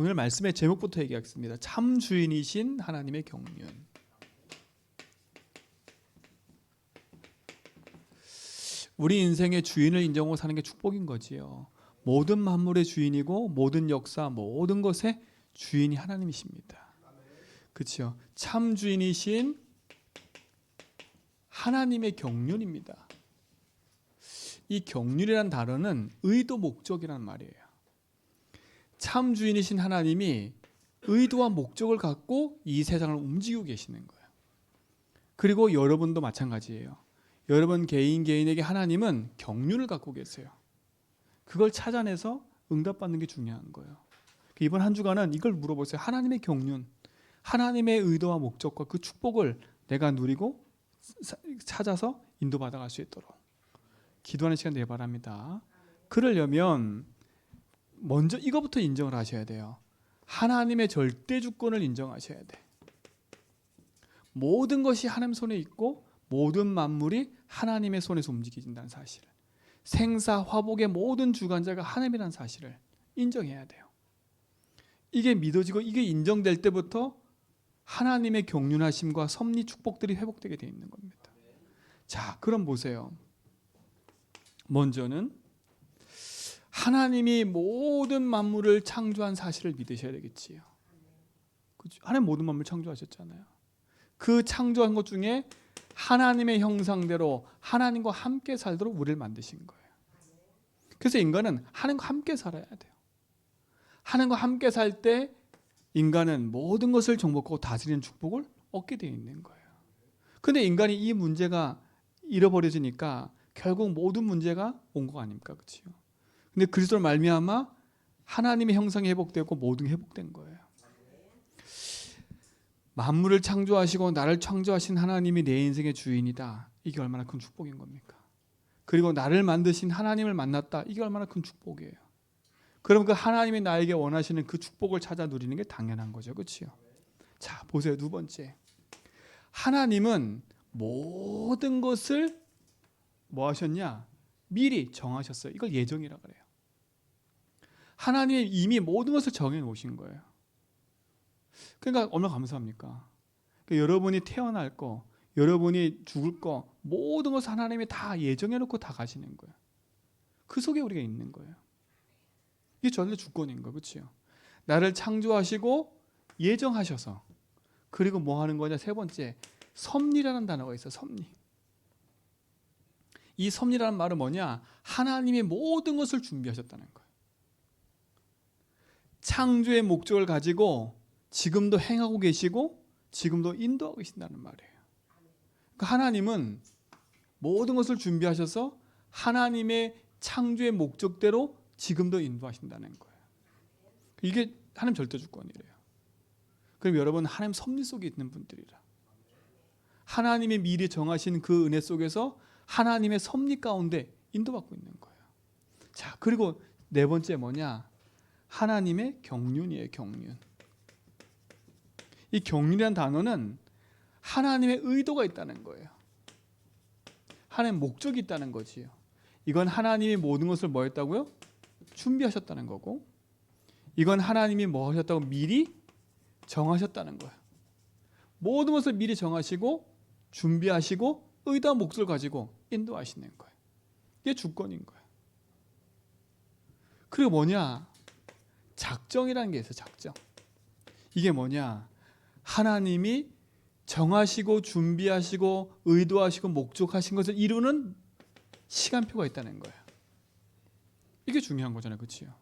오늘 말씀의 제목부터 얘기하겠습니다. 참 주인이신 하나님의 경륜. 우리 인생의 주인을 인정하고 사는 게 축복인 거지요. 모든 만물의 주인이고 모든 역사, 모든 것의 주인이 하나님이십니다. 그렇죠? 참 주인이신 하나님의 경륜입니다. 이 경륜이라는 단어는 의도 목적이란 말이에요. 참 주인이신 하나님이 의도와 목적을 갖고 이 세상을 움직이고 계시는 거예요. 그리고 여러분도 마찬가지예요. 여러분 개인에게 하나님은 경륜을 갖고 계세요. 그걸 찾아내서 응답받는 게 중요한 거예요. 이번 한 주간은 이걸 물어보세요. 하나님의 경륜, 하나님의 의도와 목적과 그 축복을 내가 누리고 찾아서 인도받아 갈 수 있도록 기도하는 시간 되길 바랍니다. 그러려면 먼저 이거부터 인정을 하셔야 돼요. 하나님의 절대 주권을 인정하셔야 돼. 모든 것이 하나님 손에 있고 모든 만물이 하나님의 손에서 움직여진다는 사실을, 생사 화복의 모든 주관자가 하나님이라는 사실을 인정해야 돼요. 이게 믿어지고 이게 인정될 때부터 하나님의 경륜하심과 섭리 축복들이 회복되게 되어 있는 겁니다. 자, 그럼 보세요. 먼저는 하나님이 모든 만물을 창조한 사실을 믿으셔야 되겠지요. 그렇죠? 하나님 모든 만물 창조하셨잖아요. 그 창조한 것 중에 하나님의 형상대로 하나님과 함께 살도록 우리를 만드신 거예요. 그래서 인간은 하나님과 함께 살아야 돼요. 하나님과 함께 살 때 인간은 모든 것을 정복하고 다스리는 축복을 얻게 되어 있는 거예요. 그런데 인간이 이 문제가 잃어버려지니까 결국 모든 문제가 온 거 아닙니까? 그렇죠? 근데 그리스도로 말미암아 하나님의 형상이 회복되고 모든 게 회복된 거예요. 만물을 창조하시고 나를 창조하신 하나님이 내 인생의 주인이다. 이게 얼마나 큰 축복인 겁니까? 그리고 나를 만드신 하나님을 만났다. 이게 얼마나 큰 축복이에요. 그럼 그 하나님이 나에게 원하시는 그 축복을 찾아 누리는 게 당연한 거죠. 그렇죠? 자, 보세요. 두 번째. 하나님은 모든 것을 뭐 하셨냐? 미리 정하셨어요. 이걸 예정이라 그래요. 하나님이 이미 모든 것을 정해 놓으신 거예요. 그러니까 얼마나 감사합니까? 그러니까 여러분이 태어날 거, 여러분이 죽을 거, 모든 것을 하나님이 다 예정해 놓고 다 가시는 거예요. 그 속에 우리가 있는 거예요. 이게 전혀 주권인 거예요. 그렇죠? 나를 창조하시고 예정하셔서, 그리고 뭐 하는 거냐? 세 번째, 섭리라는 단어가 있어요. 섭리. 이 섭리라는 말은 뭐냐? 하나님이 모든 것을 준비하셨다는 거예요. 창조의 목적을 가지고 지금도 행하고 계시고 지금도 인도하고 계신다는 말이에요. 그러니까 하나님은 모든 것을 준비하셔서 하나님의 창조의 목적대로 지금도 인도하신다는 거예요. 이게 하나님 절대 주권이래요. 그럼 여러분 하나님 섭리 속에 있는 분들이라. 하나님이 미리 정하신 그 은혜 속에서 하나님의 섭리 가운데 인도받고 있는 거예요. 자, 그리고 네 번째 뭐냐? 하나님의 경륜이에요. 경륜. 이 경륜이라는 단어는 하나님의 의도가 있다는 거예요. 하나님의 목적이 있다는 거지요. 이건 하나님이 모든 것을 뭐 했다고요? 준비하셨다는 거고, 이건 하나님이 뭐 하셨다고 미리 정하셨다는 거예요. 모든 것을 미리 정하시고 준비하시고 의도와 목적을 가지고 인도하시는 거예요. 이게 주권인 거예요. 그리고 뭐냐? 작정이라는 게 있어요. 작정. 이게 뭐냐? 하나님이 정하시고 준비하시고 의도하시고 목적하신 것을 이루는 시간표가 있다는 거예요. 이게 중요한 거잖아요. 그렇죠?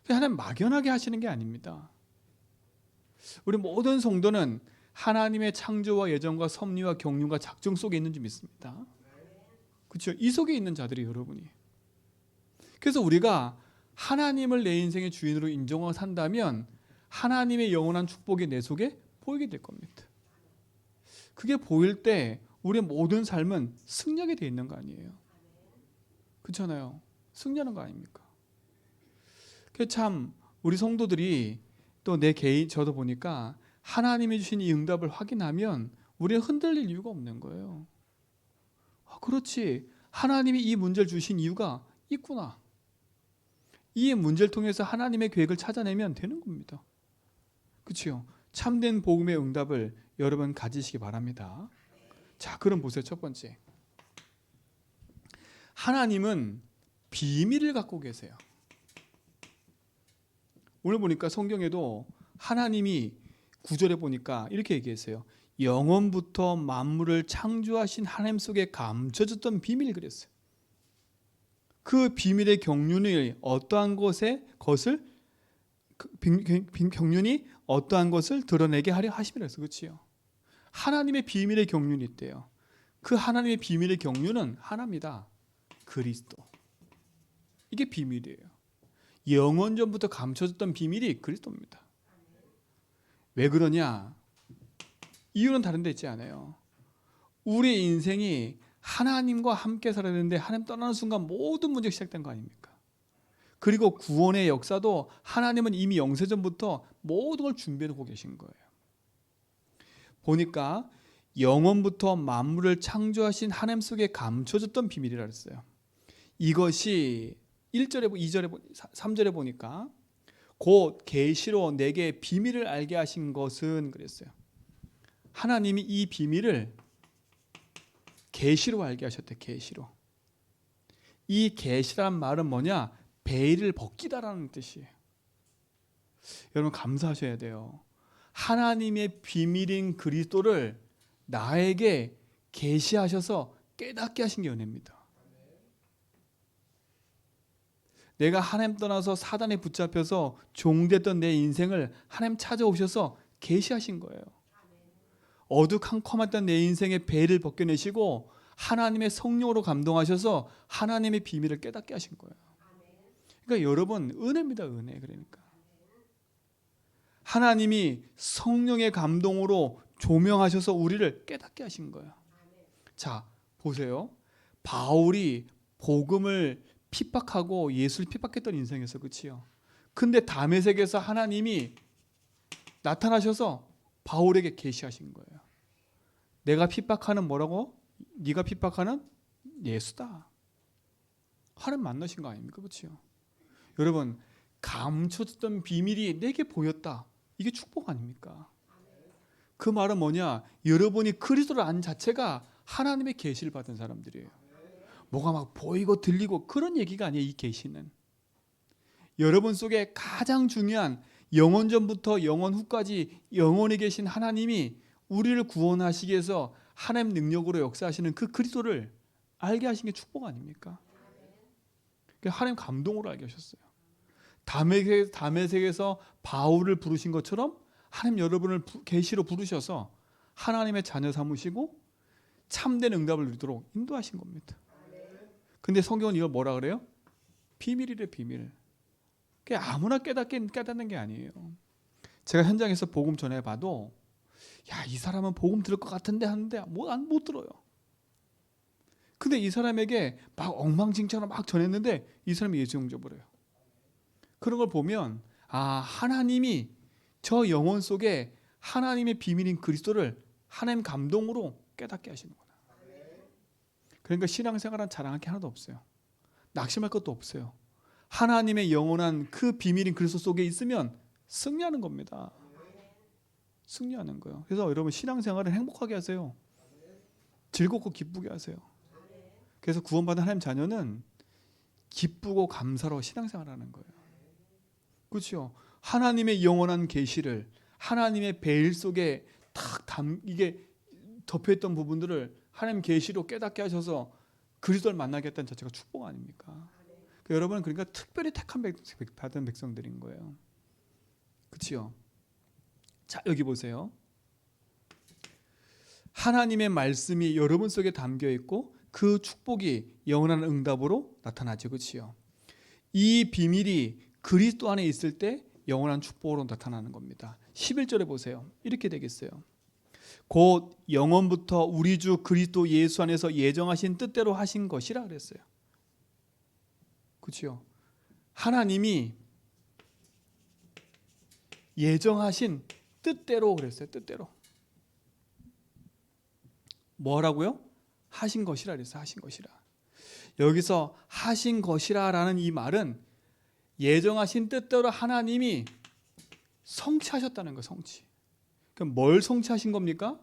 하나님 막연하게 하시는 게 아닙니다. 우리 모든 성도는 하나님의 창조와 예정과 섭리와 경륜과 작정 속에 있는 줄 믿습니다. 그렇죠? 이 속에 있는 자들이 여러분이. 그래서 우리가 하나님을 내 인생의 주인으로 인정하고 산다면 하나님의 영원한 축복이 내 속에 보이게 될 겁니다. 그게 보일 때 우리의 모든 삶은 승리하게 돼 있는 거 아니에요? 그렇잖아요. 승리하는 거 아닙니까? 그 참 우리 성도들이 또 내 개인 저도 보니까 하나님이 주신 이 응답을 확인하면 우리는 흔들릴 이유가 없는 거예요. 그렇지. 하나님이 이 문제를 주신 이유가 있구나. 이 문제를 통해서 하나님의 계획을 찾아내면 되는 겁니다. 그렇죠? 참된 복음의 응답을 여러분 가지시기 바랍니다. 자, 그럼 보세요. 첫 번째, 하나님은 비밀을 갖고 계세요. 오늘 보니까 성경에도 하나님이 9절에 보니까 이렇게 얘기했어요. 영원부터 만물을 창조하신 하나님 속에 감춰졌던 비밀, 그랬어요. 그 비밀의 경륜이 어떠한 경륜이 어떠한 것을 드러내게 하려 하심이라 했어요. 그렇지요? 하나님의 비밀의 경륜이 있대요. 그 하나님의 비밀의 경륜은 하나입니다. 그리스도. 이게 비밀이에요. 영원 전부터 감춰졌던 비밀이 그리스도입니다. 왜 그러냐? 이유는 다른 데 있지 않아요. 우리의 인생이 하나님과 함께 살아야 되는데 하나님 떠나는 순간 모든 문제가 시작된 거 아닙니까? 그리고 구원의 역사도 하나님은 이미 영세전부터 모든 걸 준비해 놓고 계신 거예요. 보니까 영원부터 만물을 창조하신 하나님 속에 감춰졌던 비밀이라 했어요. 이것이 1절에, 2절에, 3절에 보니까 곧 계시로 내게 비밀을 알게 하신 것은 그랬어요. 하나님이 이 비밀을 계시로 알게 하셨대. 계시로. 이 계시란 말은 뭐냐? 베일을 벗기다라는 뜻이에요. 여러분 감사하셔야 돼요. 하나님의 비밀인 그리스도를 나에게 계시하셔서 깨닫게 하신 게 은혜입니다. 내가 하나님 떠나서 사단에 붙잡혀서 종됐던 내 인생을 하나님 찾아오셔서 계시하신 거예요. 어두컴컴했던 내 인생의 베일을 벗겨내시고 하나님의 성령으로 감동하셔서 하나님의 비밀을 깨닫게 하신 거예요. 그러니까 여러분 은혜입니다. 은혜. 그러니까 하나님이 성령의 감동으로 조명하셔서 우리를 깨닫게 하신 거예요. 자, 보세요. 바울이 복음을 핍박하고 예수를 핍박했던 인생이었어. 그렇지요? 근데 다메섹에서 하나님이 나타나셔서 바울에게 계시하신 거예요. 내가 핍박하는 뭐라고? 네가 핍박하는 예수다. 하나님 만나신 거 아닙니까? 그렇지요? 여러분 감춰졌던 비밀이 내게 보였다. 이게 축복 아닙니까? 그 말은 뭐냐? 여러분이 그리스도를 아는 자체가 하나님의 계시를 받은 사람들이에요. 뭐가 막 보이고 들리고 그런 얘기가 아니에요. 이 계시는 여러분 속에 가장 중요한 영원 전부터 영원 후까지 영원히 계신 하나님이 우리를 구원하시기 위해서 하나님 능력으로 역사하시는 그 그리스도를 알게 하신 게 축복 아닙니까? 하나님 감동으로 알게 하셨어요. 다메섹에서 바울을 부르신 것처럼 하나님 여러분을 계시로 부르셔서 하나님의 자녀 삼으시고 참된 응답을 누리도록 인도하신 겁니다. 근데 성경은 이걸 뭐라 그래요? 비밀이래, 비밀. 그게 아무나 깨닫는 게 아니에요. 제가 현장에서 복음 전해봐도 야, 이 사람은 복음 들을 것 같은데 하는데 못 들어요. 근데 이 사람에게 막 엉망진창으로 막 전했는데 이 사람이 예수 영접을 해요. 그런 걸 보면 하나님이 저 영혼 속에 하나님의 비밀인 그리스도를 하나님 감동으로 깨닫게 하시는구나. 그러니까 신앙생활은 자랑할 게 하나도 없어요. 낙심할 것도 없어요. 하나님의 영원한 그 비밀인 그리스도 속에 있으면 승리하는 겁니다. 승리하는 거예요. 그래서 여러분 신앙생활을 행복하게 하세요. 즐겁고 기쁘게 하세요. 그래서 구원받은 하나님 자녀는 기쁘고 감사로 신앙생활하는 거예요. 그렇죠? 하나님의 영원한 계시를 하나님의 베일 속에 이게 덮여있던 부분들을 하나님 계시로 깨닫게 하셔서 그리스도를 만나게 했다는 자체가 축복 아닙니까? 여러분은 그러니까 특별히 택한 받은 백성들인 거예요. 그렇죠? 자, 여기 보세요. 하나님의 말씀이 여러분 속에 담겨 있고 그 축복이 영원한 응답으로 나타나죠. 그렇죠? 이 비밀이 그리스도 안에 있을 때 영원한 축복으로 나타나는 겁니다. 11절에 보세요. 이렇게 되겠어요. 곧 영원부터 우리 주 그리스도 예수 안에서 예정하신 뜻대로 하신 것이라 그랬어요. 그렇죠? 하나님이 예정하신 뜻대로 그랬어요. 뜻대로. 뭐라고요? 하신 것이라 그랬어요. 하신 것이라. 여기서 하신 것이라라는 이 말은 예정하신 뜻대로 하나님이 성취하셨다는 거예요. 성취. 그럼 뭘 성취하신 겁니까?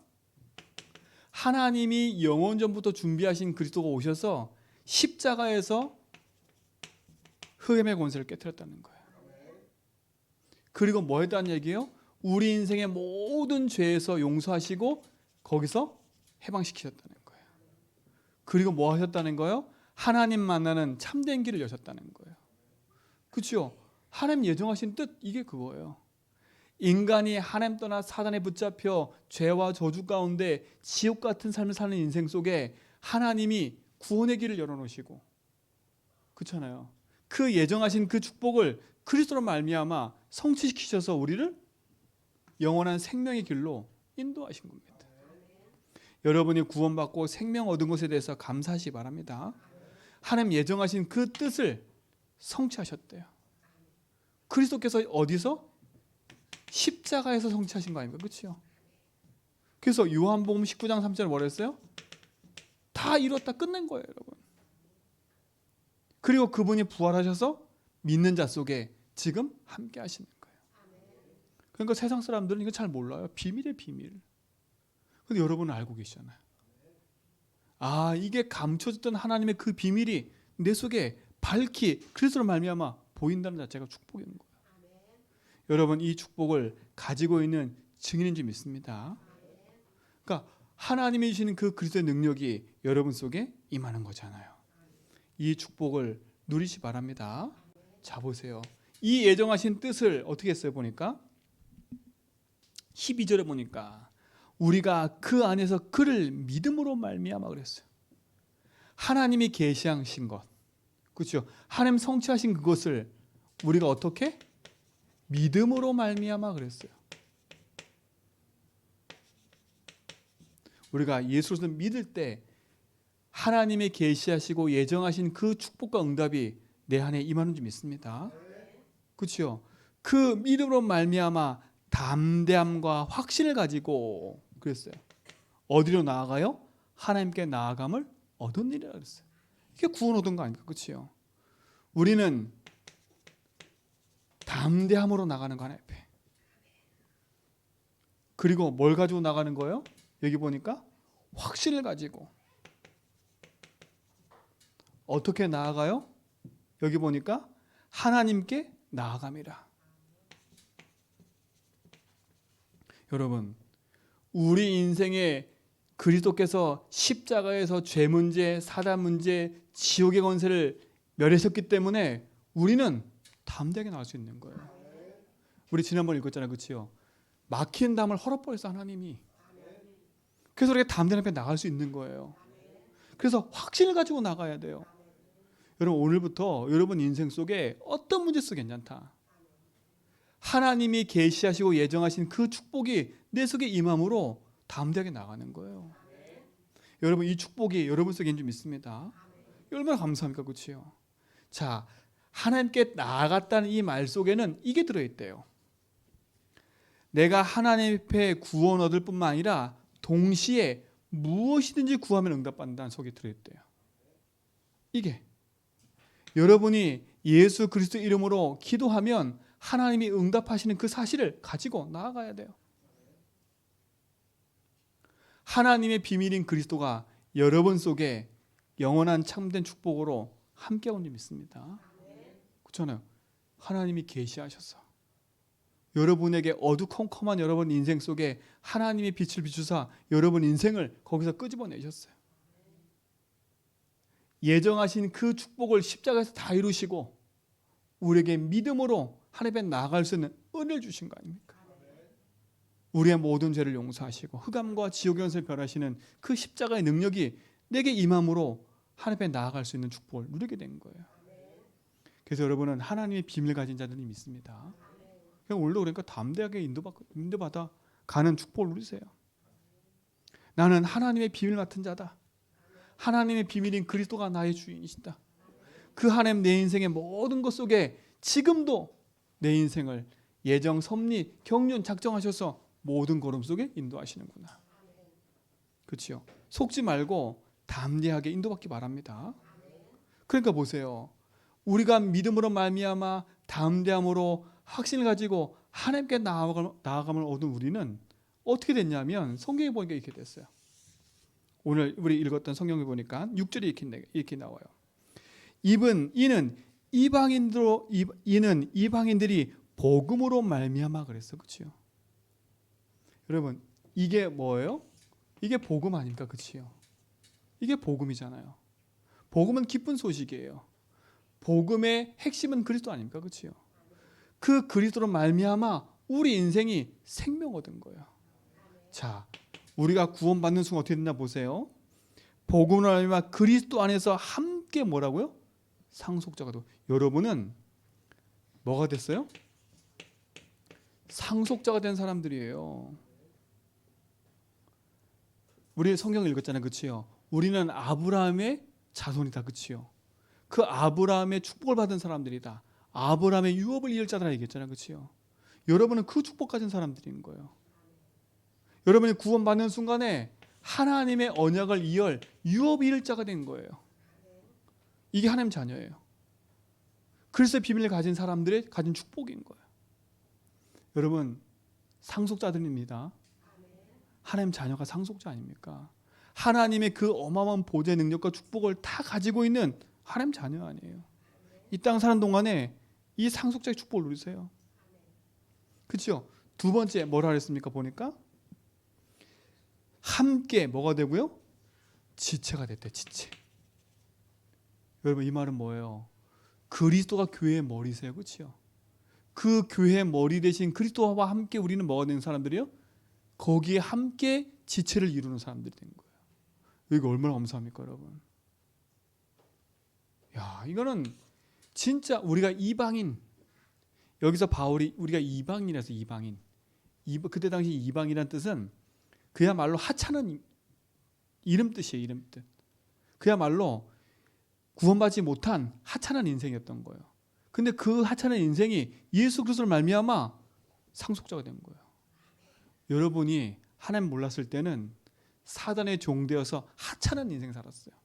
하나님이 영원 전부터 준비하신 그리스도가 오셔서 십자가에서 흑암의 권세를 깨뜨렸다는 거예요. 그리고 뭐 했다는 얘기예요? 우리 인생의 모든 죄에서 용서하시고 거기서 해방시키셨다는 거예요. 그리고 뭐 하셨다는 거예요? 하나님 만나는 참된 길을 여셨다는 거예요. 그렇죠? 하나님 예정하신 뜻 이게 그거예요. 인간이 하나님 떠나 사단에 붙잡혀 죄와 저주 가운데 지옥 같은 삶을 사는 인생 속에 하나님이 구원의 길을 열어놓으시고, 그렇잖아요. 그 예정하신 그 축복을 그리스도로 말미암아 성취시키셔서 우리를 영원한 생명의 길로 인도하신 겁니다. 여러분이 구원받고 생명 얻은 것에 대해서 감사하시기 바랍니다. 하나님 예정하신 그 뜻을 성취하셨대요. 그리스도께서 어디서? 십자가에서 성취하신 거 아닙니까? 그렇죠? 그래서 요한복음 19장 3절에 뭐라 했어요? 다 이뤘다 끝낸 거예요, 여러분. 그리고 그분이 부활하셔서 믿는 자 속에 지금 함께 하시는 거예요. 그러니까 세상 사람들은 이거 잘 몰라요. 비밀이에요, 비밀. 근데 여러분은 알고 계시잖아요. 아, 이게 감춰졌던 하나님의 그 비밀이 내 속에 밝히 그리스도로 말미암아 보인다는 자체가 축복인 거예요. 여러분 이 축복을 가지고 있는 증인인 줄 믿습니다. 그러니까 하나님이 주시는 그 그리스도의 능력이 여러분 속에 임하는 거잖아요. 이 축복을 누리시 바랍니다. 자 보세요. 이 예정하신 뜻을 어떻게 했어요? 보니까 12절에 보니까 우리가 그 안에서 그를 믿음으로 말미암아 그랬어요. 하나님이 계시하신 것, 그렇죠? 하나님 성취하신 그것을 우리가 어떻게? 믿음으로 말미암아 그랬어요. 우리가 예수를 믿을 때 하나님이 계시하시고 예정하신 그 축복과 응답이 내 안에 임하는 줄 믿습니다. 그렇죠? 그 믿음으로 말미암아 담대함과 확신을 가지고 그랬어요. 어디로 나아가요? 하나님께 나아감을 얻으리라 그랬어요. 이게 구원 얻은 거 아닙니까? 그렇죠? 우리는 담대함으로 나가는 거 하나 옆에. 그리고 뭘 가지고 나가는 거예요? 여기 보니까 확신을 가지고. 어떻게 나아가요? 여기 보니까 하나님께 나아감이라. 여러분, 우리 인생에 그리스도께서 십자가에서 죄 문제, 사단 문제, 지옥의 권세를 멸하셨기 때문에 우리는 담대하게 나갈 수 있는 거예요. 우리 지난번에 읽었잖아요. 그렇죠? 막힌 담을 헐어버려서 하나님이. 그래서 우리가 담대하게 나갈 수 있는 거예요. 그래서 확신을 가지고 나가야 돼요. 여러분 오늘부터 여러분 인생 속에 어떤 문제 속에 괜찮다. 하나님이 계시하시고 예정하신 그 축복이 내 속에 임함으로 담대하게 나가는 거예요. 여러분 이 축복이 여러분 속에 있는 줄 믿습니다. 얼마나 감사합니까? 그렇죠? 자, 하나님께 나아갔다는 이 말 속에는 이게 들어있대요. 내가 하나님 앞에 구원 얻을 뿐만 아니라 동시에 무엇이든지 구하면 응답받는다는 속에 들어있대요. 이게 여러분이 예수 그리스도 이름으로 기도하면 하나님이 응답하시는 그 사실을 가지고 나아가야 돼요. 하나님의 비밀인 그리스도가 여러분 속에 영원한 참된 축복으로 함께 온 줄 믿습니다. 그렇잖아요. 하나님이 계시하셔서 여러분에게 어두컴컴한 여러분 인생 속에 하나님의 빛을 비추사 여러분 인생을 거기서 끄집어내셨어요. 예정하신 그 축복을 십자가에서 다 이루시고 우리에게 믿음으로 하나님께 나아갈 수 있는 은혜를 주신 거 아닙니까? 우리의 모든 죄를 용서하시고 흑암과 지옥의 권세를 멸하시는 그 십자가의 능력이 내게 임함으로 하나님께 나아갈 수 있는 축복을 누리게 된 거예요. 그래서 여러분은 하나님의 비밀을 가진 자들이 믿습니다. 오늘도 그러니까 담대하게 인도받아 가는 축복을 누리세요. 나는 하나님의 비밀 같은 자다. 하나님의 비밀인 그리스도가 나의 주인이시다. 그 하나님 내 인생의 모든 것 속에 지금도 내 인생을 예정, 섭리, 경륜 작정하셔서 모든 걸음 속에 인도하시는구나. 그렇죠? 속지 말고 담대하게 인도받기 바랍니다. 그러니까 보세요. 우리가 믿음으로 말미암아 담대함으로 확신을 가지고 하나님께 나아감을 얻은 우리는 어떻게 됐냐면 성경에 보니까 이렇게 됐어요. 오늘 우리 읽었던 성경에 보니까 6절에 이렇게 나와요. 이는 이방인들이 복음으로 말미암아 그랬어. 그렇죠? 여러분, 이게 뭐예요? 이게 복음 아닙니까? 그렇죠? 이게 복음이잖아요. 복음은 기쁜 소식이에요. 복음의 핵심은 그리스도 아닙니까? 그렇죠? 그 그리스도로 말미암아 우리 인생이 생명 얻은 거예요. 자, 우리가 구원받는 순간 어떻게 됐나 보세요. 복음으로 말미암아 그리스도 안에서 함께 뭐라고요? 상속자가 되고. 여러분은 뭐가 됐어요? 상속자가 된 사람들이에요. 우리 성경을 읽었잖아요. 그렇죠? 우리는 아브라함의 자손이다. 그렇죠? 그 아브라함의 축복을 받은 사람들이다. 아브라함의 유업을 이을 자들아 얘기했잖아요. 그렇죠? 여러분은 그 축복 가진 사람들인 거예요. 여러분이 구원받는 순간에 하나님의 언약을 이을 유업 이을 자가 된 거예요. 이게 하나님 자녀예요. 그리스도의 비밀을 가진 사람들의 가진 축복인 거예요. 여러분, 상속자들입니다. 하나님 자녀가 상속자 아닙니까? 하나님의 그 어마어마한 보좌의 능력과 축복을 다 가지고 있는 하나님 자녀 아니에요. 이 땅 사는 동안에 이 상속자의 축복을 누리세요. 그렇죠? 두 번째 뭐라 그랬습니까? 보니까 함께 뭐가 되고요? 지체가 됐대. 지체. 여러분, 이 말은 뭐예요? 그리스도가 교회의 머리세요. 그렇죠? 그 교회의 머리 대신 그리스도와 함께 우리는 뭐가 되는 사람들이요? 거기에 함께 지체를 이루는 사람들이 된 거예요. 이거 얼마나 감사합니까, 여러분? 야, 이거는 진짜 우리가 이방인, 여기서 바울이 우리가 이방인이라서 이방인. 그때 당시 이방이라는 뜻은 그야말로 하찮은 이름 뜻이에요. 이름 뜻. 그야말로 구원받지 못한 하찮은 인생이었던 거예요. 근데 그 하찮은 인생이 예수 그리스도를 말미암아 상속자가 된 거예요. 여러분이 하나님 몰랐을 때는 사단의 종되어서 하찮은 인생 살았어요.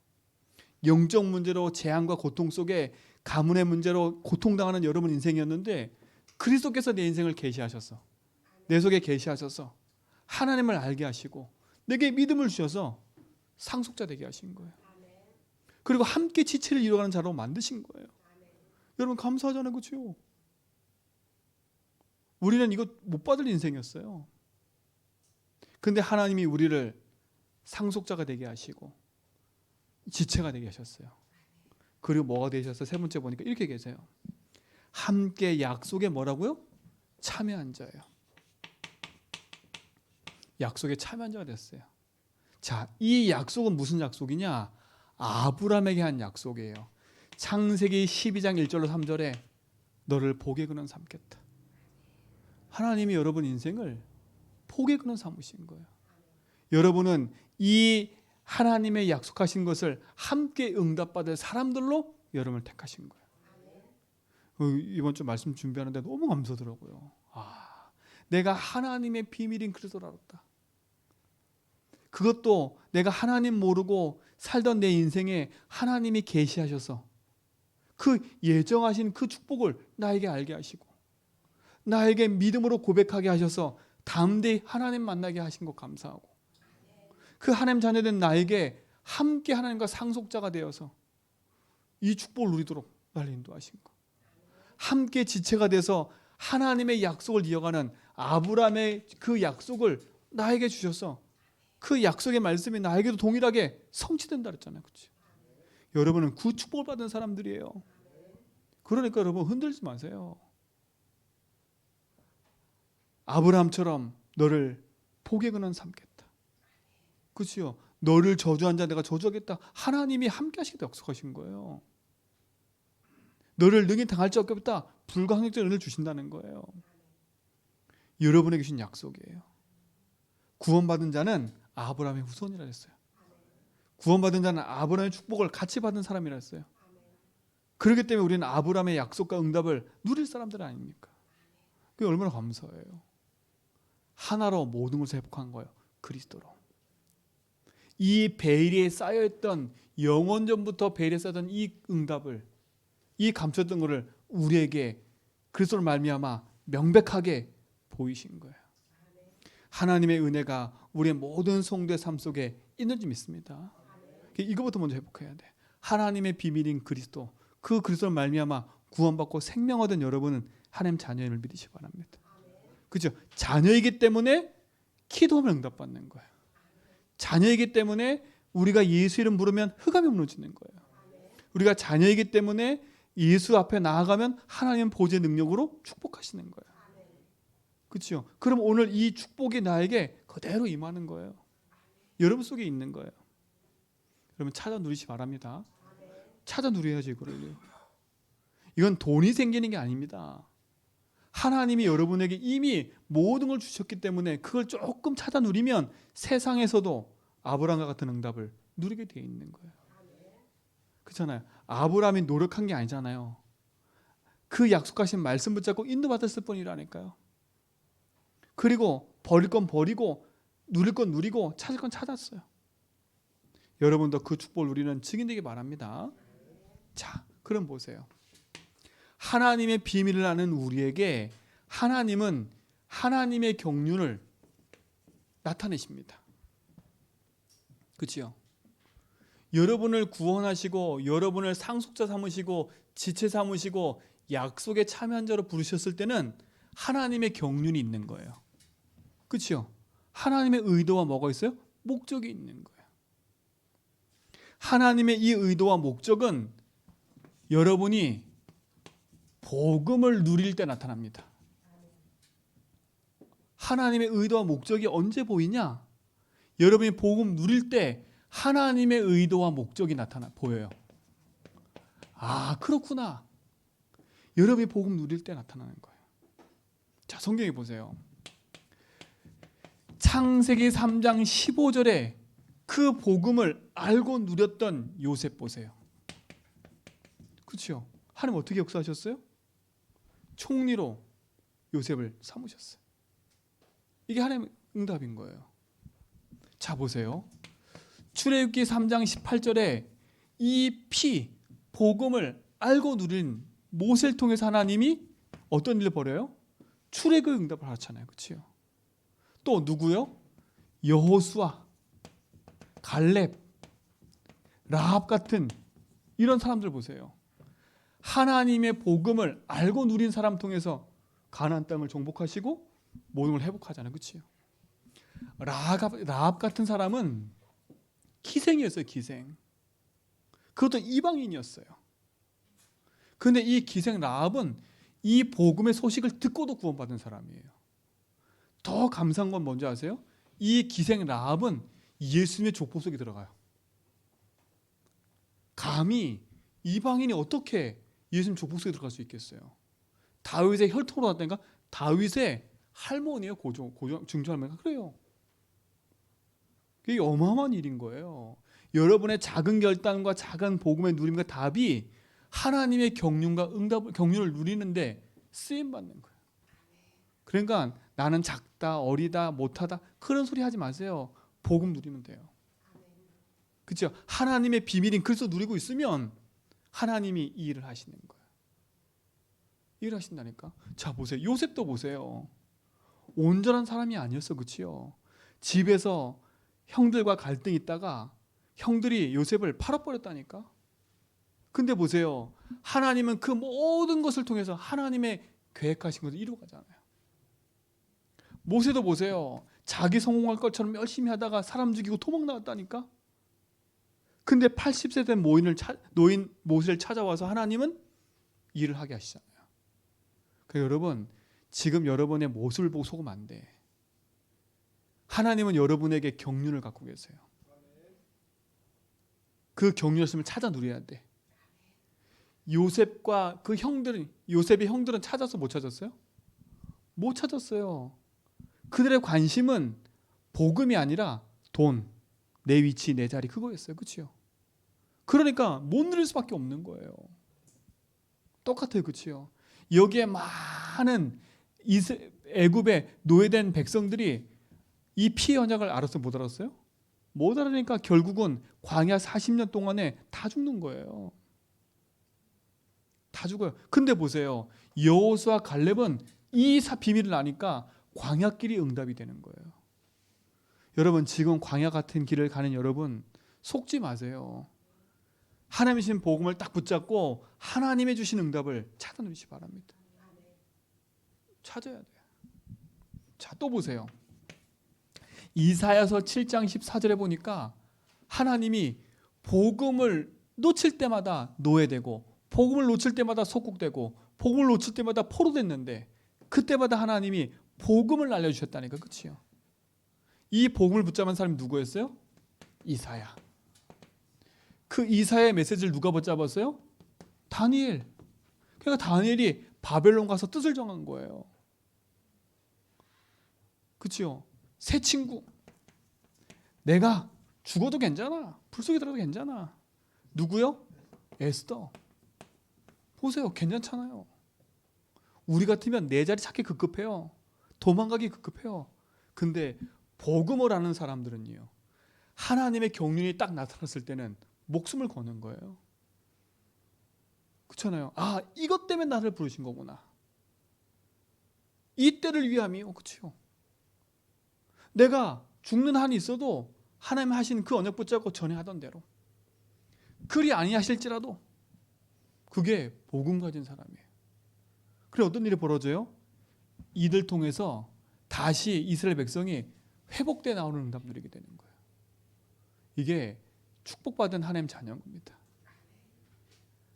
영적 문제로 재앙과 고통 속에 가문의 문제로 고통당하는 여러분 인생이었는데 그리스도께서 내 인생을 계시하셔서 내 속에 계시하셔서 하나님을 알게 하시고 내게 믿음을 주셔서 상속자 되게 하신 거예요. 그리고 함께 지체를 이뤄가는 자로 만드신 거예요. 여러분 감사하잖아요. 그렇죠? 우리는 이거 못 받을 인생이었어요. 근데 하나님이 우리를 상속자가 되게 하시고 지체가 되게 하셨어요. 그리고 뭐가 되셨어요? 세 번째 보니까 이렇게 계세요. 함께 약속에 뭐라고요? 참여한 자예요. 약속에 참여한 자가 됐어요. 자, 이 약속은 무슨 약속이냐? 아브라함에게 한 약속이에요. 창세기 12장 1절로 3절에 너를 복의 근원 삼겠다. 하나님이 여러분 인생을 복의 근원 삼으신 거예요. 여러분은 이 하나님의 약속하신 것을 함께 응답받을 사람들로 여러분을 택하신 거예요. 이번 주 말씀 준비하는데 너무 감사하더라고요. 내가 하나님의 비밀인 그리스도를 알았다. 그것도 내가 하나님 모르고 살던 내 인생에 하나님이 계시하셔서 그 예정하신 그 축복을 나에게 알게 하시고 나에게 믿음으로 고백하게 하셔서 담대히 하나님 만나게 하신 것 감사하고 그 하나님 자녀된 나에게 함께 하나님과 상속자가 되어서 이 축복을 누리도록 나를 인도하신 것. 함께 지체가 돼서 하나님의 약속을 이어가는 아브라함의 그 약속을 나에게 주셔서 그 약속의 말씀이 나에게도 동일하게 성취된다 그랬잖아요. 그렇죠? 여러분은 그 축복을 받은 사람들이에요. 그러니까 여러분 흔들지 마세요. 아브라함처럼 너를 복의 근원 삼겠다. 그렇죠? 너를 저주한 자 내가 저주하겠다. 하나님이 함께 하시겠다 약속하신 거예요. 너를 능히 당할 자 없겠다. 불가항력적 은혜를 주신다는 거예요. 여러분에게 주신 약속이에요. 구원받은 자는 아브라함의 후손이라 했어요. 구원받은 자는 아브라함의 축복을 같이 받은 사람이라 했어요. 그렇기 때문에 우리는 아브라함의 약속과 응답을 누릴 사람들 아닙니까? 그게 얼마나 감사해요. 하나로 모든 것을 회복한 거예요. 그리스도로. 이 베일에 쌓여있던 영원전부터 베일에 쌓였던 이 응답을 이 감췄던 것을 우리에게 그리스도로 말미암아 명백하게 보이신 거예요. 하나님의 은혜가 우리의 모든 성도의 삶 속에 있는 줄 믿습니다. 이거부터 먼저 회복해야 돼. 하나님의 비밀인 그리스도, 그 그리스도로 말미암아 구원받고 생명 얻은 여러분은 하나님 자녀임을 믿으시기 바랍니다. 그죠? 자녀이기 때문에 기도하면 응답받는 거예요. 자녀이기 때문에 우리가 예수 이름 부르면 흑암이 무너지는 거예요. 우리가 자녀이기 때문에 예수 앞에 나아가면 하나님 보좌의 능력으로 축복하시는 거예요. 그렇죠? 그럼 오늘 이 축복이 나에게 그대로 임하는 거예요. 여러분 속에 있는 거예요. 여러분 찾아 누리시 바랍니다. 찾아 누려야지 이거를요. 이건 돈이 생기는 게 아닙니다. 하나님이 여러분에게 이미 모든 걸 주셨기 때문에 그걸 조금 찾아 누리면 세상에서도 아브라함과 같은 응답을 누리게 되어 있는 거예요. 그렇잖아요. 아브라함이 노력한 게 아니잖아요. 그 약속하신 말씀 붙잡고 인도받았을 뿐이라니까요. 그리고 버릴 건 버리고 누릴 건 누리고 찾을 건 찾았어요. 여러분도 그 축복을 누리는 증인 되기 바랍니다. 자, 그럼 보세요. 하나님의 비밀을 아는 우리에게 하나님은 하나님의 경륜을 나타내십니다. 그렇죠? 여러분을 구원하시고 여러분을 상속자 삼으시고 지체 삼으시고 약속의 참여한 자로 부르셨을 때는 하나님의 경륜이 있는 거예요. 그렇죠? 하나님의 의도와 뭐가 있어요? 목적이 있는 거예요. 하나님의 이 의도와 목적은 여러분이 복음을 누릴 때 나타납니다. 하나님의 의도와 목적이 언제 보이냐? 여러분이 복음 누릴 때 하나님의 의도와 목적이 보여요. 아, 그렇구나. 여러분이 복음 누릴 때 나타나는 거예요. 자, 성경에 보세요. 창세기 3장 15절에 그 복음을 알고 누렸던 요셉 보세요. 그렇죠? 하나님 어떻게 역사하셨어요? 총리로 요셉을 삼으셨어요. 이게 하나님의 응답인 거예요. 자, 보세요. 출애굽기 3장 18절에 이 복음을 알고 누린 모세를 통해서 하나님이 어떤 일을 벌여요? 출애굽의 응답을 하셨잖아요. 그렇죠? 또 누구요? 여호수아, 갈렙, 라합 같은 이런 사람들 보세요. 하나님의 복음을 알고 누린 사람 통해서 가나안 땅을 정복하시고 모든 걸 회복하잖아요. 그렇죠? 라합 같은 사람은 기생이었어요. 기생. 그것도 이방인이었어요. 그런데 이 기생 라합은 이 복음의 소식을 듣고도 구원받은 사람이에요. 더 감사한 건 뭔지 아세요? 이 기생 라합은 예수님의 족보 속에 들어가요. 감히 이방인이 어떻게 예수님 족보 속에 들어갈 수 있겠어요? 다윗의 혈통으로 왔다니까? 다윗의 할머니예요. 증조 할머니가. 그래요. 그게 어마어마한 일인 거예요. 여러분의 작은 결단과 작은 복음의 누림과 답이 하나님의 경륜과 경륜을 누리는데 쓰임 받는 거예요. 그러니까 나는 작다, 어리다, 못하다 그런 소리 하지 마세요. 복음 누리면 돼요. 그렇죠? 하나님의 비밀인 그리스도 누리고 있으면 하나님이 이 일을 하시는 거예요. 일을 하신다니까. 자, 보세요. 요셉도 보세요. 온전한 사람이 아니었어. 그렇죠? 집에서 형들과 갈등이 있다가 형들이 요셉을 팔아버렸다니까. 근데 보세요. 하나님은 그 모든 것을 통해서 하나님의 계획하신 것을 이루어가잖아요. 모세도 보세요. 자기 성공할 것처럼 열심히 하다가 사람 죽이고 도망 나왔다니까. 근데 80세 된 노인 모세를 찾아와서 하나님은 일을 하게 하시잖아요. 그러니까 여러분, 지금 여러분의 모습을 보고 속으면 안 돼. 하나님은 여러분에게 경륜을 갖고 계세요. 그 경륜을 찾아 누려야 돼. 요셉과 그 형들은, 요셉의 형들은 찾아서 못 찾았어요? 못 찾았어요. 그들의 관심은 복음이 아니라 돈, 내 위치, 내 자리 그거였어요. 그렇죠? 그러니까 못 누릴 수밖에 없는 거예요. 똑같아요. 그렇죠? 여기에 많은 애굽의 노예된 백성들이 이 피의 언약을 알았어요? 못 알았어요? 못 알으니까 결국은 광야 40년 동안에 다 죽는 거예요. 다 죽어요. 근데 보세요. 여호수아 갈렙은 이 비밀을 아니까 광야길이 응답이 되는 거예요. 여러분 지금 광야 같은 길을 가는 여러분 속지 마세요. 하나님이 주신 복음을 딱 붙잡고 하나님의 주신 응답을 찾아 누리시기 바랍니다. 찾아야 돼요. 자, 또 보세요. 이사야서 7장 14절에 보니까 하나님이 복음을 놓칠 때마다 노예되고 복음을 놓칠 때마다 속국되고 복음을 놓칠 때마다 포로됐는데 그때마다 하나님이 복음을 알려주셨다니까. 그치요? 이 복음을 붙잡은 사람이 누구였어요? 이사야. 그 이사야의 메시지를 누가 붙잡았어요? 다니엘. 그러니까 다니엘이 바벨론 가서 뜻을 정한 거예요. 그치요? 새 친구. 내가 죽어도 괜찮아. 불속에 들어도 괜찮아. 누구요? 에스더. 보세요. 괜찮잖아요. 우리 같으면 내 자리 찾기 급급해요. 도망가기 급급해요. 근데 복음을 아는 사람들은요, 하나님의 경륜이 딱 나타났을 때는 목숨을 거는 거예요. 그렇잖아요. 아, 이것 때문에 나를 부르신 거구나. 이 때를 위함이요. 그렇죠? 내가 죽는 한이 있어도 하나님 하신 그 언약 붙잡고 전행하던 대로, 그리 아니하실지라도 그게 복음 가진 사람이에요. 그래 어떤 일이 벌어져요? 이들 통해서 다시 이스라엘 백성이 회복돼 나오는 응답 누리게 되는 거예요. 이게 축복받은 하나님 자녀인 겁니다.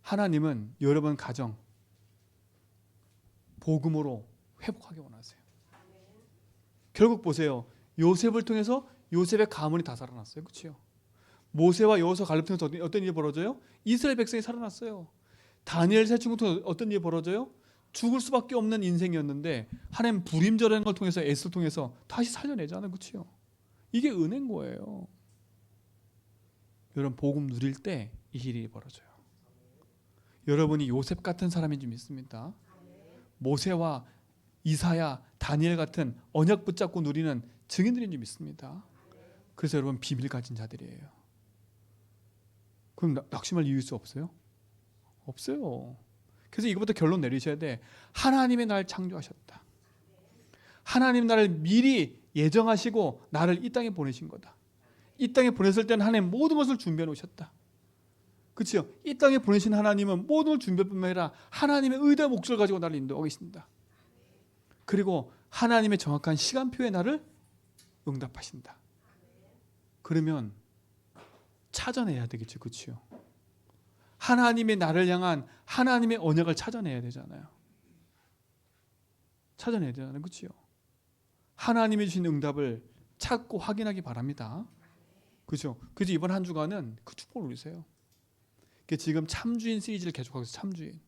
하나님은 여러분 가정 복음으로 회복하기 원하세요. 결국 보세요. 요셉을 통해서 요셉의 가문이 다 살아났어요. 그렇죠? 모세와 여호수아 갈렙 통해서 어떤 일이 벌어져요? 이스라엘 백성이 살아났어요. 다니엘 세 친구 통해서 어떤 일이 벌어져요? 죽을 수밖에 없는 인생이었는데 하나님 불임절하는 걸 통해서 에스를 통해서 다시 살려내잖아요. 그렇죠? 이게 은혜인 거예요. 여러분 복음 누릴 때 이 일이 벌어져요. 여러분이 요셉 같은 사람인 줄 믿습니다. 모세와 이사야, 다니엘 같은 언약 붙잡고 누리는 증인들인 줄 믿습니다. 그래서 여러분 비밀 가진 자들이에요. 그럼 낙심할 이유 있어 없어요? 없어요. 그래서 이것부터 결론 내리셔야 돼. 하나님의 날 창조하셨다. 하나님 나를 미리 예정하시고 나를 이 땅에 보내신 거다. 이 땅에 보냈을 때는 하나님 모든 것을 준비해 놓으셨다. 그렇죠? 이 땅에 보내신 하나님은 모든 걸 준비할 뿐만 아니라 하나님의 의도와 목적을 가지고 나를 인도하고 계신다. 그리고 하나님의 정확한 시간표에 나를 응답하신다. 그러면 찾아내야 되겠죠. 그렇죠? 하나님의 나를 향한 하나님의 언약을 찾아내야 되잖아요. 찾아내야 되잖아요. 그렇죠? 하나님이 주신 응답을 찾고 확인하기 바랍니다. 그렇죠? 그래서 이번 한 주간은 그 축복을 누리세요. 지금 참주인 시리즈를 계속하고 있어요. 참주인.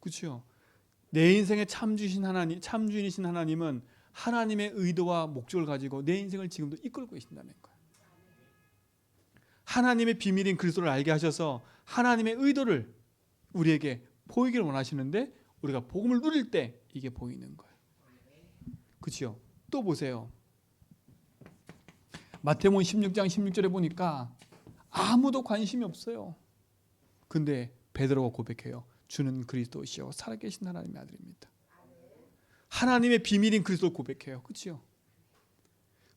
그렇죠? 내 인생의 참주이신 하나님, 참주인이신 하나님은 하나님의 의도와 목적을 가지고 내 인생을 지금도 이끌고 계신다는 거예요. 하나님의 비밀인 그리스도를 알게 하셔서 하나님의 의도를 우리에게 보이기를 원하시는데 우리가 복음을 누릴 때 이게 보이는 거예요. 그렇죠? 또 보세요. 마태복음 16장 16절에 보니까 아무도 관심이 없어요. 근데 베드로가 고백해요. 주는 그리스도시요 살아계신 하나님의 아들입니다. 하나님의 비밀인 그리스도를 고백해요. 그렇죠?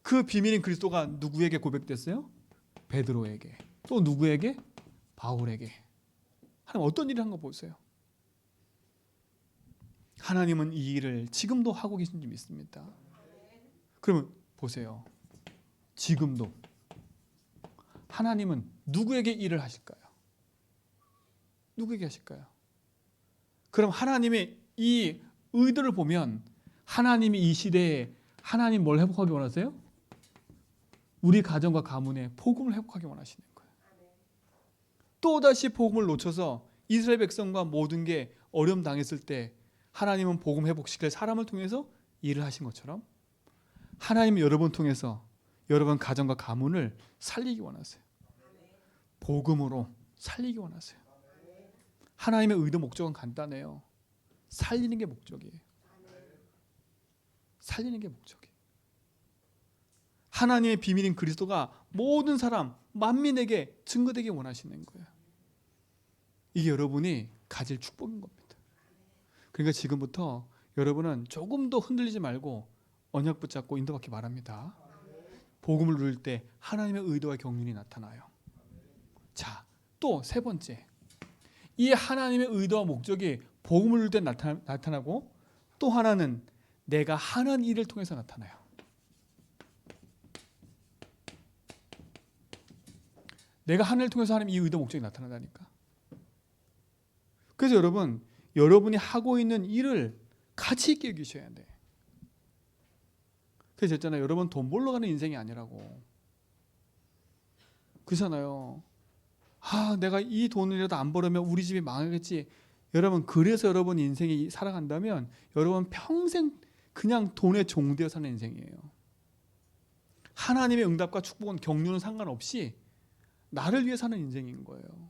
그 비밀인 그리스도가 누구에게 고백됐어요? 베드로에게. 또 누구에게? 바울에게. 하나님 어떤 일을 한 거 보세요. 하나님은 이 일을 지금도 하고 계신 줄 믿습니다. 그러면 보세요. 지금도 하나님은 누구에게 일을 하실까요? 누구에게 하실까요? 그럼 하나님의 이 의도를 보면 하나님이 이 시대에 하나님 뭘 회복하기 원하세요? 우리 가정과 가문에 복음을 회복하기 원하시는 거예요. 또다시 복음을 놓쳐서 이스라엘 백성과 모든 게 어려움 당했을 때 하나님은 복음 회복시킬 사람을 통해서 일을 하신 것처럼 하나님은 여러분 통해서 여러분 가정과 가문을 살리기 원하세요. 복음으로 살리기 원하세요. 하나님의 의도 목적은 간단해요. 살리는 게 목적이에요. 살리는 게 목적이에요. 하나님의 비밀인 그리스도가 모든 사람, 만민에게 증거되기 원하시는 거예요. 이게 여러분이 가질 축복인 겁니다. 그러니까 지금부터 여러분은 조금도 흔들리지 말고 언약 붙잡고 인도받기 바랍니다. 복음을 누릴 때 하나님의 의도와 경륜이 나타나요. 자, 또 세 번째, 이 하나님의 의도와 목적이 복음을 누릴 때 나타나고, 또 하나는 내가 하는 일을 통해서 나타나요. 내가 하는 일을 통해서 하나님 이 의도 목적이 나타난다니까. 그래서 여러분이 하고 있는 일을 가치 있게 여기셔야 돼. 그래서 했잖아요. 여러분 돈 벌러 가는 인생이 아니라고. 그렇잖아요. 내가 이 돈이라도 안 벌으면 우리 집이 망하겠지. 여러분, 그래서 여러분 인생이 살아간다면 여러분 평생 그냥 돈에 종되어 사는 인생이에요. 하나님의 응답과 축복은 경륜은 상관없이 나를 위해 사는 인생인 거예요.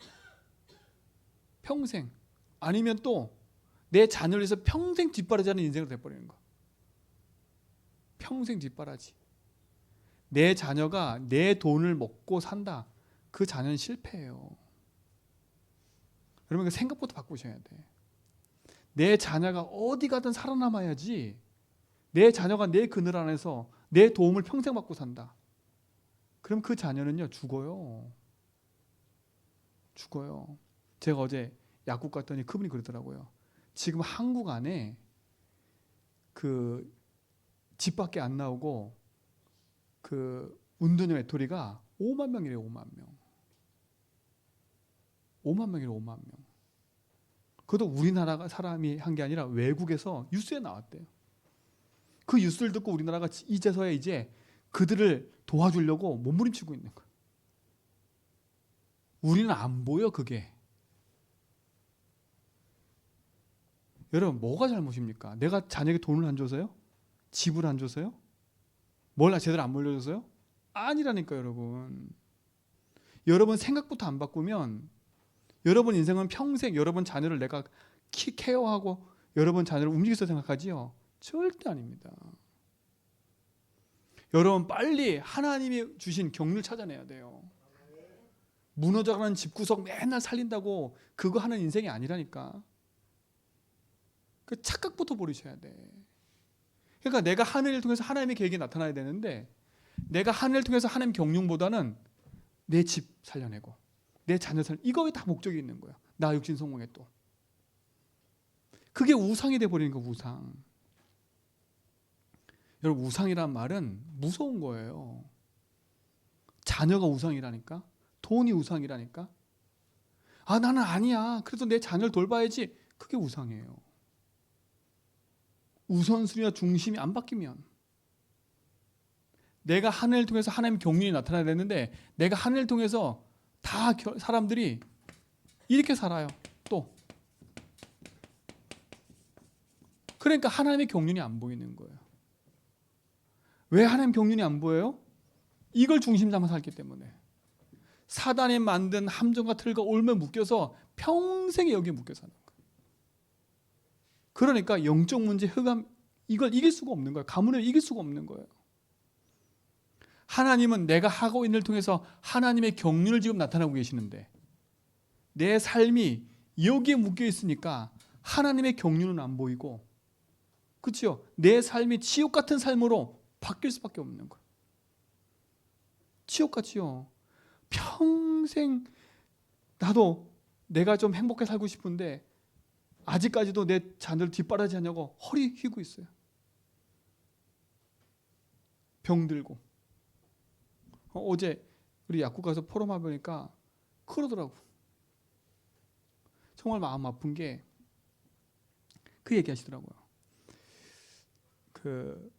평생. 아니면 또 내 자녀를 위해서 평생 뒷바라지하는 인생으로 돼버리는 거. 평생 뒷바라지. 내 자녀가 내 돈을 먹고 산다. 그 자녀는 실패해요. 여러분, 그 생각부터 바꾸셔야 돼. 내 자녀가 어디 가든 살아남아야지. 내 자녀가 내 그늘 안에서 내 도움을 평생 받고 산다. 그럼 그 자녀는요, 죽어요. 제가 어제 약국 갔더니 그분이 그러더라고요. 지금 한국 안에 그 집 밖에 안 나오고 그 운동의 외톨이가 5만 명이래요. 5만 명. 5만 명이래요. 5만 명. 그것도 우리나라 사람이 한 게 아니라 외국에서 뉴스에 나왔대요. 그 뉴스를 듣고 우리나라가 이제서야 이제 그들을 도와주려고 몸부림치고 있는 거예요. 우리는 안 보여, 그게. 여러분, 뭐가 잘못입니까? 내가 자녀에게 돈을 안 줘서요? 집을 안 줘서요? 뭘 제대로 안 물려줘서요? 아니라니까요, 여러분. 여러분 생각부터 안 바꾸면 여러분 인생은 평생 여러분 자녀를 내가 케어하고 여러분 자녀를 움직여서 생각하지요? 절대 아닙니다. 여러분 빨리 하나님이 주신 경륜을 찾아내야 돼요. 무너져가는 집구석 맨날 살린다고 그거 하는 인생이 아니라니까. 그 착각부터 버리셔야 돼. 그러니까 내가 하늘을 통해서 하나님의 계획이 나타나야 되는데, 내가 하늘을 통해서 하나님 경륜보다는 내 집 살려내고 내 자녀 살려내고, 이거에 다 목적이 있는 거야. 나 육신 성공에 또. 그게 우상이 돼버리는 거. 우상. 여러분, 우상이란 말은 무서운 거예요. 자녀가 우상이라니까. 돈이 우상이라니까. 나는 아니야. 그래서 내 자녀를 돌봐야지. 그게 우상이에요. 우선순위와 중심이 안 바뀌면, 내가 하늘을 통해서 하나님 경륜이 나타나야 되는데 내가 하늘을 통해서 다 사람들이 이렇게 살아요. 또 그러니까 하나님의 경륜이 안 보이는 거예요. 왜 하나님 경륜이 안 보여요? 이걸 중심 삼아 살기 때문에. 사단이 만든 함정과 틀과 올무에 묶여서 평생 여기에 묶여 사는 거예요. 그러니까 영적 문제, 흑암, 이걸 이길 수가 없는 거예요. 가문을 이길 수가 없는 거예요. 하나님은 내가 하고 있는 일 통해서 하나님의 경륜을 지금 나타나고 계시는데 내 삶이 여기에 묶여 있으니까 하나님의 경륜은 안 보이고, 그렇죠? 내 삶이 지옥 같은 삶으로 바뀔 수밖에 없는 거예요. 지옥같이요. 평생 나도 내가 좀 행복하게 살고 싶은데 아직까지도 내 자녀를 뒷바라지 하냐고 허리 휘고 있어요. 병들고. 어제 우리 약국 가서 포럼하 보니까 그러더라고. 정말 마음 아픈 게 그 얘기 하시더라고요. 그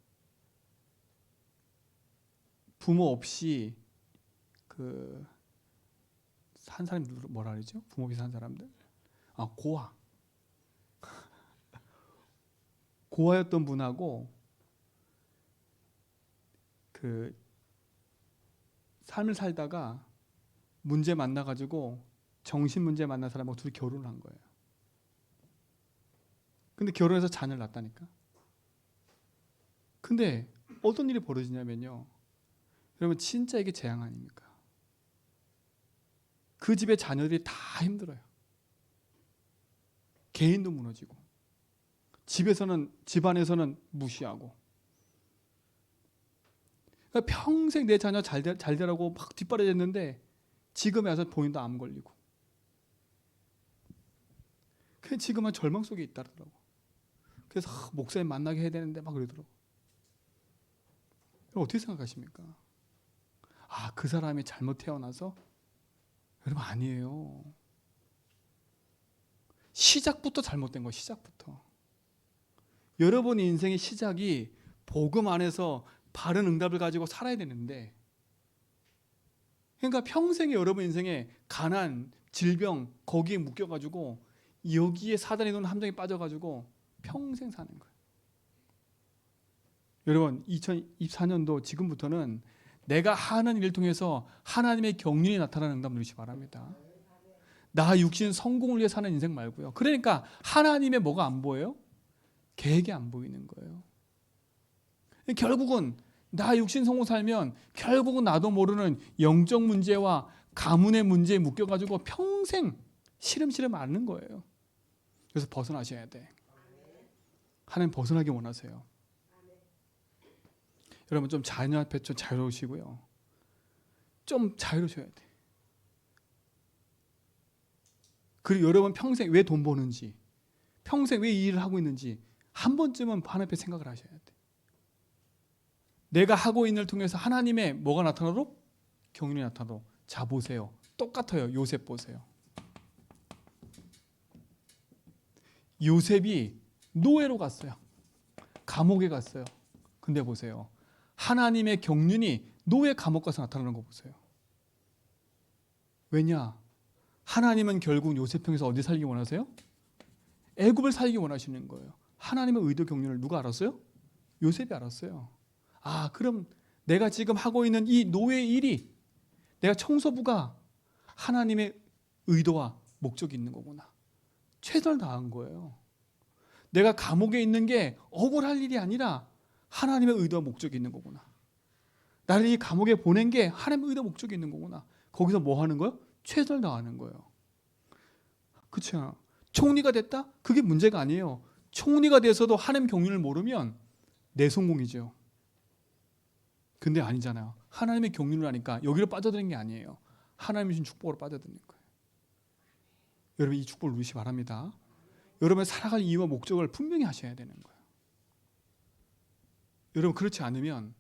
부모 없이 산 사람이 뭐라 그러죠? 부모 없이 산 사람들. 고아. 고아였던 분하고 그 삶을 살다가 문제 만나가지고 정신 문제 만난 사람하고 둘이 결혼을 한 거예요. 근데 결혼해서 자녀를 낳았다니까. 근데 어떤 일이 벌어지냐면요, 여러분 진짜 이게 재앙 아닙니까? 그 집의 자녀들이 다 힘들어요. 개인도 무너지고, 집안에서는 무시하고, 그러니까 평생 내 자녀 잘 되라고 막 뒷바라졌는데 지금에 와서 본인도 암 걸리고, 그냥 지금은 절망 속에 있다더라고. 그래서 목사님 만나게 해야 되는데 막 그러더라고. 어떻게 생각하십니까? 그 사람이 잘못 태어나서? 여러분, 아니에요. 시작부터 잘못된 거, 시작부터. 여러분 인생의 시작이 복음 안에서 바른 응답을 가지고 살아야 되는데, 그러니까 평생에 여러분 인생에 가난, 질병 거기에 묶여가지고 여기에 사단이 놓은 함정에 빠져가지고 평생 사는 거예요. 여러분 2024년도 지금부터는 내가 하는 일을 통해서 하나님의 경륜이 나타나는 응답 누리시기 바랍니다. 나 육신 성공을 위해 사는 인생 말고요. 그러니까 하나님의 뭐가 안 보여요? 계획이 안 보이는 거예요. 결국은 나 육신 성공 살면 결국은 나도 모르는 영적 문제와 가문의 문제에 묶여가지고 평생 시름시름 앓는 거예요. 그래서 벗어나셔야 돼. 하나님 벗어나기 원하세요. 여러분 좀 자녀 앞에 좀 자유로우시고요. 좀 자유로우셔야 돼. 그리고 여러분 평생 왜 돈 버는지, 평생 왜 이 일을 하고 있는지 한 번쯤은 하나님 앞에 생각을 하셔야 돼. 내가 하고 있는 일을 통해서 하나님의 뭐가 나타나도록? 경륜이 나타나도록. 자 보세요. 똑같아요. 요셉 보세요. 요셉이 노예로 갔어요. 감옥에 갔어요. 근데 보세요. 하나님의 경륜이 노예 감옥 가서 나타나는 거 보세요. 왜냐? 하나님은 결국 요셉 통해서 어디 살기 원하세요? 애굽을 살기 원하시는 거예요. 하나님의 의도 경륜을 누가 알았어요? 요셉이 알았어요. 그럼 내가 지금 하고 있는 이 노예 일이, 내가 청소부가 하나님의 의도와 목적이 있는 거구나. 최선을 다한 거예요. 내가 감옥에 있는 게 억울할 일이 아니라 하나님의 의도와 목적이 있는 거구나. 나를 이 감옥에 보낸 게 하나님의 의도와 목적이 있는 거구나. 거기서 뭐 하는 거예요? 최선을 다하는 거예요. 그렇죠? 총리가 됐다? 그게 문제가 아니에요. 총리가 돼서도 하나님 경륜을 모르면 내 성공이죠. 근데 아니잖아요. 하나님의 경륜을 하니까 여기로 빠져드는 게 아니에요. 하나님이 주신 축복으로 빠져드는 거예요. 여러분 이 축복을 누리시기 바랍니다. 여러분의 살아갈 이유와 목적을 분명히 하셔야 되는 거예요. 여러분 그렇지 않으면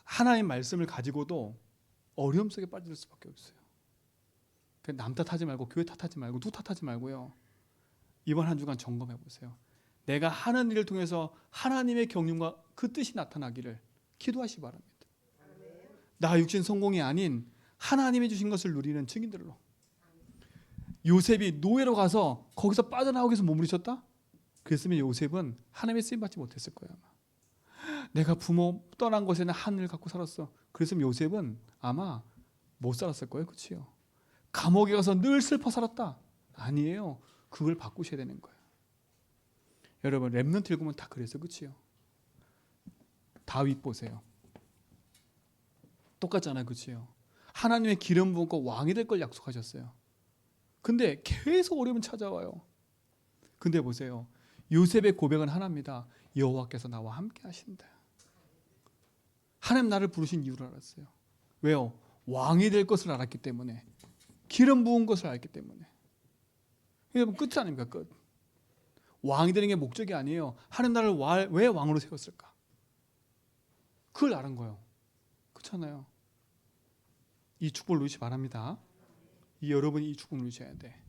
하나님 말씀을 가지고도 어려움 속에 빠질 수밖에 없어요. 남 탓하지 말고 교회 탓하지 말고 누구 탓하지 말고요. 이번 한 주간 점검해 보세요. 내가 하는 일을 통해서 하나님의 경륜과 그 뜻이 나타나기를 기도하시기 바랍니다. 나 육신 성공이 아닌 하나님이 주신 것을 누리는 증인들로. 요셉이 노예로 가서 거기서 빠져나오기 위해서 몸부림쳤다? 그랬으면 요셉은 하나님의 쓰임 받지 못했을 거예요. 아마. 내가 부모 떠난 곳에는 하늘을 갖고 살았어. 그랬으면 요셉은 아마 못 살았을 거예요. 그렇지요? 감옥에 가서 늘 슬퍼 살았다? 아니에요. 그걸 바꾸셔야 되는 거예요. 여러분 렘넌트 읽으면 다 그래서 그렇지요? 다윗 보세요. 똑같잖아요. 그렇지요? 하나님의 기름 부은 왕이 될 걸 약속하셨어요. 근데 계속 어려움이 찾아와요. 근데 보세요. 요셉의 고백은 하나입니다. 여호와께서 나와 함께 하신다. 하나님 나를 부르신 이유를 알았어요. 왜요? 왕이 될 것을 알았기 때문에. 기름 부은 것을 알기 때문에. 여러분 끝이 아닙니까? 끝. 왕이 되는 게 목적이 아니에요. 하나님 나를 왜 왕으로 세웠을까? 그걸 알은 거예요. 그렇잖아요. 이 축복을 누리시기 바랍니다. 여러분이 이 축복을 누리셔야 돼.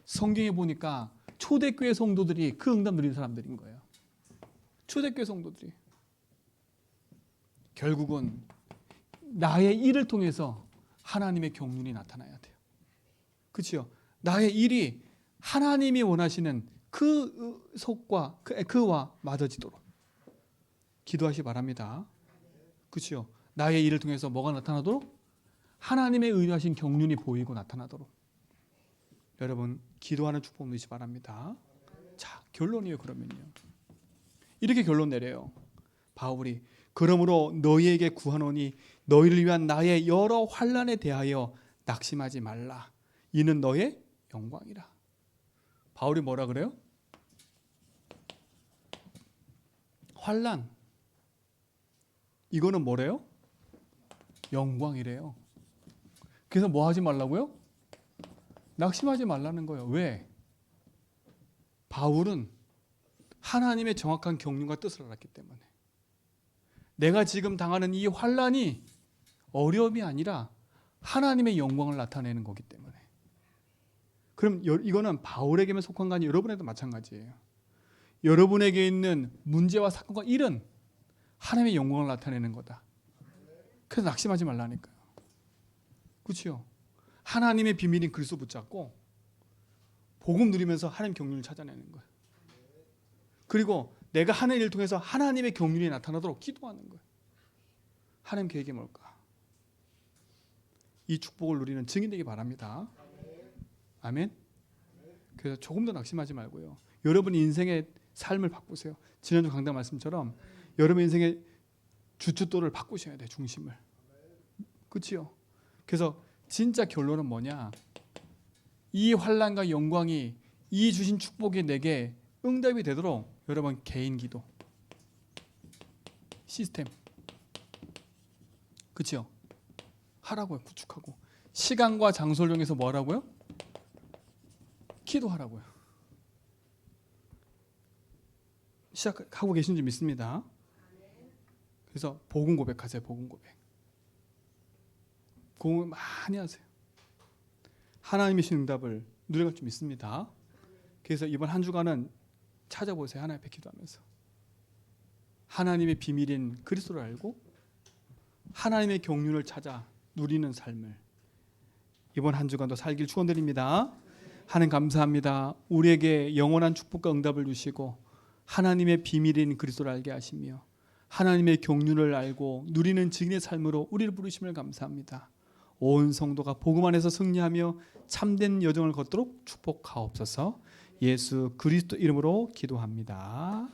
성경에 보니까 초대교회 성도들이 그 응답 누리는 사람들인 거예요. 초대교회 성도들이. 결국은 나의 일을 통해서 하나님의 경륜이 나타나야 돼요. 그렇죠? 나의 일이 하나님이 원하시는 그 속과 그와 맞아지도록 기도하시기 바랍니다. 그렇죠? 나의 일을 통해서 뭐가 나타나도록? 하나님의 의도하신 경륜이 보이고 나타나도록. 여러분 기도하는 축복 누리시기 바랍니다. 자, 결론이에요. 그러면요. 이렇게 결론 내려요. 바울이 그러므로 너희에게 구하노니 너희를 위한 나의 여러 환난에 대하여 낙심하지 말라. 이는 너의 영광이라. 바울이 뭐라 그래요? 환난. 이거는 뭐래요? 영광이래요. 그래서 뭐 하지 말라고요? 낙심하지 말라는 거예요. 왜? 바울은 하나님의 정확한 경륜과 뜻을 알았기 때문에. 내가 지금 당하는 이 환난이 어려움이 아니라 하나님의 영광을 나타내는 거기 때문에. 그럼 이거는 바울에게만 속한 거 아니에요. 여러분에게도 마찬가지예요. 여러분에게 있는 문제와 사건과 일은 하나님의 영광을 나타내는 거다. 그래서 낙심하지 말라니까요. 그렇죠? 하나님의 비밀인 그리스도 붙잡고 복음 누리면서 하나님 경륜을 찾아내는 거예요. 그리고 내가 하는 일을 통해서 하나님의 경륜이 나타나도록 기도하는 거예요. 하나님 계획이 뭘까? 이 축복을 누리는 증인 되기 바랍니다. 아멘. 그래서 조금 더 낙심하지 말고요. 여러분 인생의 삶을 바꾸세요. 지난주 강단 말씀처럼 여러분 인생의 주춧돌을 바꾸셔야 돼요. 중심을. 그렇지요? 그래서 진짜 결론은 뭐냐? 이 환난과 영광이 이 주신 축복이 내게 응답이 되도록 여러분 개인 기도 시스템 그렇죠? 하라고요. 구축하고 시간과 장소를 이용해서 뭐 하라고요? 기도하라고요. 시작하고 계신 줄 믿습니다. 그래서 복음 고백하세요. 복음 고백. 공을 많이 하세요. 하나님의 응답을 누려갈 줄 믿습니다. 그래서 이번 한 주간은 찾아보세요. 하나님 앞에 기도하면서 하나님의 비밀인 그리스도를 알고 하나님의 경륜을 찾아 누리는 삶을 이번 한 주간도 살길 축원드립니다. 하나님 감사합니다. 우리에게 영원한 축복과 응답을 주시고 하나님의 비밀인 그리스도를 알게 하시며 하나님의 경륜을 알고 누리는 증인의 삶으로 우리를 부르심을 감사합니다. 온 성도가 복음 안에서 승리하며 참된 여정을 걷도록 축복하옵소서. 예수 그리스도 이름으로 기도합니다.